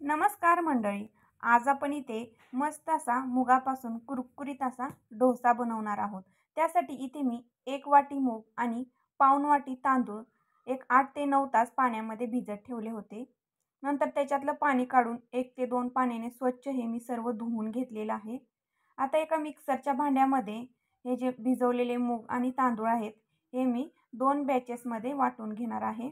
नमस्कार मंडळी. आज आपण इथे मस्त असा मुगापासून कुरकुरीत असा डोसा बनवणार आहोत. त्यासाठी इथे मी 1 वाटी मूग आणि पाऊण वाटी तांदूळ एक 8 ते 9 तास पाण्यामध्ये भिजत ठेवले होते. नंतर त्याच्यातलं पाणी काढून 1 ते 2 पाण्याने स्वच्छ हे मी सर्व धुवून घेतलेलं आहे. आता एका मिक्सरच्या भांड्यामध्ये हे जे भिजवलेले मूग आणि तांदूळ आहेत हे मी 2 बॅचेसमध्ये वाटून घेणार आहे.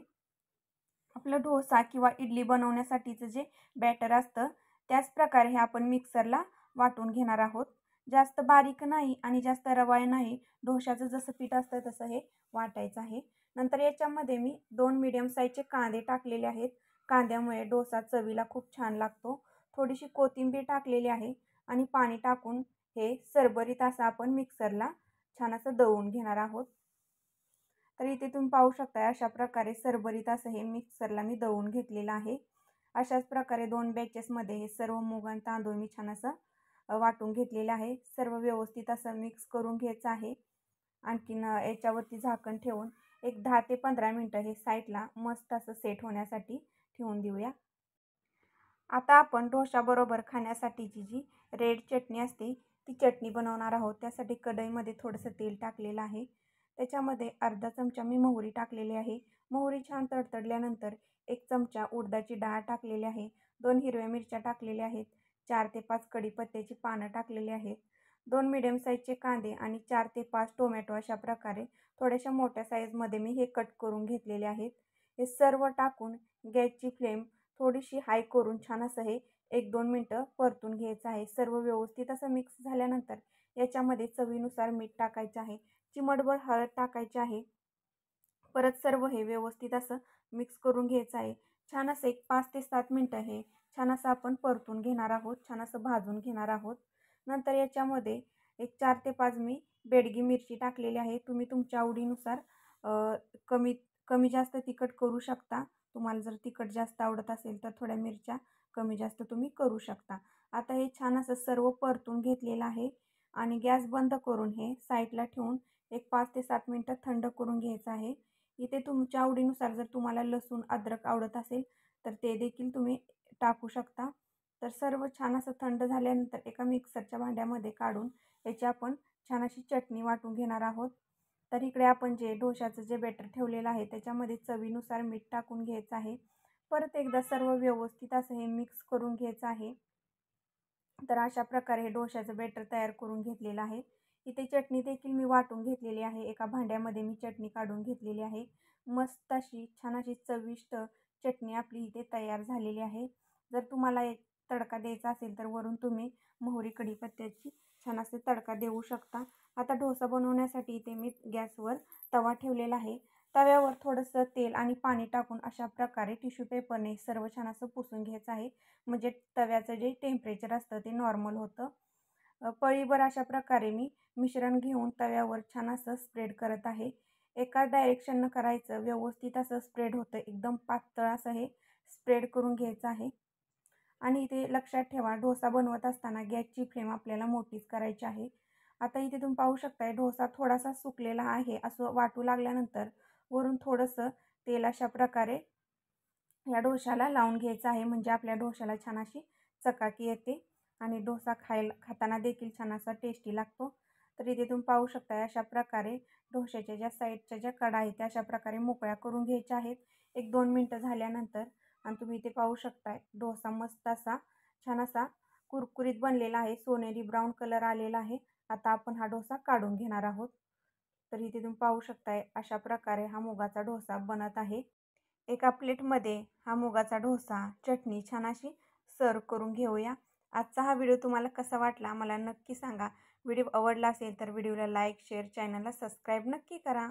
आपलं डोसा किंवा इडली बनवण्यासाठीचं जे बॅटर असतं त्याच प्रकारे हे आपण मिक्सरला वाटून घेणार आहोत. जास्त बारीक नाही आणि जास्त रवाळ नाही. डोशाचं जसं पीठ असतं तसं हे वाटायचं आहे. नंतर याच्यामध्ये मी 2 मीडियम साईजचे कांदे टाकलेले आहेत. कांद्यामुळे डोसा चवीला खूप छान लागतो. थोडीशी कोथिंबीर टाकलेली आहे आणि पाणी टाकून हे सरबरीत असं आपण मिक्सरला छान असं दळून घेणार आहोत. तर इथे तुम्ही पाहू शकता अशा प्रकारे सरबरीत असं हे मिक्सरला मी दळून घेतलेलं आहे. अशाच प्रकारे 2 बॅचेसमध्ये हे सर्व मूग आणि तांदूळ मी छान असं वाटून घेतलेलं आहे. सर्व व्यवस्थित असं मिक्स करून घ्यायचं आहे. आणखीन याच्यावरती झाकण ठेवून एक 10 ते 15 मिनटं हे साईडला मस्त असं सेट होण्यासाठी ठेवून देऊया. आता आपण डोशाबरोबर खाण्यासाठीची जी रेड चटणी असते ती चटणी बनवणार आहोत. त्यासाठी कढईमध्ये थोडंसं तेल टाकलेलं आहे. त्याच्यामध्ये अर्धा चमचा मी मोहरी टाकलेली आहे. मोहरी छान तडतडल्यानंतर 1 चमचा उडदाची डाळ टाकलेली आहे. 2 हिरव्या मिरच्या टाकलेल्या आहेत. 4 ते 5 कढीपत्त्याची पानं टाकलेली आहेत. 2 मीडियम साईजचे कांदे आणि 4 ते 5 टोमॅटो अशा प्रकारे थोड्याशा मोठ्या साईजमध्ये मी हे कट करून घेतलेले आहेत. हे सर्व टाकून गॅसची फ्लेम थोडीशी हाय करून छान असं हे 1-2 मिनटं परतून घ्यायचं आहे. सर्व व्यवस्थित असं मिक्स झाल्यानंतर याच्यामध्ये चवीनुसार मीठ टाकायचं आहे. चिमटभर हळद टाकायची आहे. परत सर्व हे व्यवस्थित असं मिक्स करून घ्यायचं आहे. छान असं एक 5 ते 7 मिनटं हे छान असं आपण परतून घेणार आहोत. छान असं भाजून घेणार आहोत. नंतर याच्यामध्ये एक 4 ते 5 मी बेडगी मिरची टाकलेली आहे. तुम्ही तुमच्या आवडीनुसार कमी कमी जास्त तिखट करू शकता. तुम्हाला जर तिखट जास्त आवडत असेल तर थोड्या मिरच्या कमी जास्त तुम्ही करू शकता. आता हे छान असं सर्व परतून घेतलेलं आहे आणि गॅस बंद करून हे साईडला ठेवून एक 5 ते 7 मिनटं थंड करून घ्यायचं आहे. इथे तुमच्या आवडीनुसार जर तुम्हाला लसूण अद्रक आवडत असेल तर ते देखील तुम्ही टाकू शकता. तर सर्व छान असं थंड झाल्यानंतर एका मिक्सरच्या भांड्यामध्ये काढून याची आपण छान अशी चटणी वाटून घेणार आहोत. तर इकडे आपण जे डोशाचं जे बॅटर ठेवलेलं आहे त्याच्यामध्ये चवीनुसार मीठ टाकून घ्यायचं आहे. परत एकदा सर्व व्यवस्थित असं हे मिक्स करून घ्यायचं आहे. तर अशा प्रकारे हे डोशाचं बॅटर तयार करून घेतलेलं आहे. इथे चटणी देखील मी वाटून घेतलेली आहे. एका भांड्यामध्ये मी चटणी काढून घेतलेली आहे. मस्त अशी छान अशी चविष्ट चटणी आपली इथे तयार झालेली आहे. जर तुम्हाला एक तडका द्यायचा असेल तर वरून तुम्ही मोहरी कढीपत्त्याची छान असे तडका देऊ शकता. आता डोसा बनवण्यासाठी इथे मी गॅसवर तवा ठेवलेला आहे. तव्यावर थोडंसं तेल आणि पाणी टाकून अशा प्रकारे टिश्यू पेपरने सर्व छान असं पुसून घ्यायचं आहे. म्हणजे तव्याचं जे टेम्परेचर असतं ते नॉर्मल होतं. पळीभर अशा प्रकारे मी मिश्रण घेऊन तव्यावर छान असं स्प्रेड करत आहे. एकाच डायरेक्शननं करायचं. व्यवस्थित असं स्प्रेड होतं. एकदम पातळ असं हे स्प्रेड करून घ्यायचं आहे. आणि इथे लक्षात ठेवा डोसा बनवत असताना गॅसची फ्लेम आपल्याला मोठीच करायची आहे. आता इथे तुम्ही पाहू शकताय डोसा थोडासा सुकलेला आहे असं वाटू लागल्यानंतर वरून थोडंसं तेल अशा प्रकारे या डोशाला लावून घ्यायचं आहे. म्हणजे आपल्या डोशाला छान अशी चकाकी येते आणि डोसा खाताना देखील छान असा टेस्टी लागतो. तर इथे तुम्ही पाहू शकता अशा प्रकारे डोशाच्या ज्या साईडच्या ज्या कडा आहेत त्या अशा प्रकारे मोकळ्या करून घ्यायच्या आहेत. 1-2 मिनटं झाल्यानंतर आणि तुम्ही इथे पाहू शकताय डोसा मस्त असा छान असा कुरकुरीत बनलेला आहे. सोनेरी ब्राऊन कलर आलेला आहे. आता आपण हा डोसा काढून घेणार आहोत. तर इथे तुम्ही पाहू शकताय अशा प्रकारे हा मुगाचा डोसा बनत आहे. एका प्लेटमध्ये हा मुगाचा डोसा चटणी छान अशी सर्व करून घेऊया. आजचा हा व्हिडिओ तुम्हाला कसा वाटला मला नक्की सांगा. व्हिडिओ आवडला असेल तर व्हिडिओला लाईक, शेअर, चॅनलला सबस्क्राईब नक्की करा.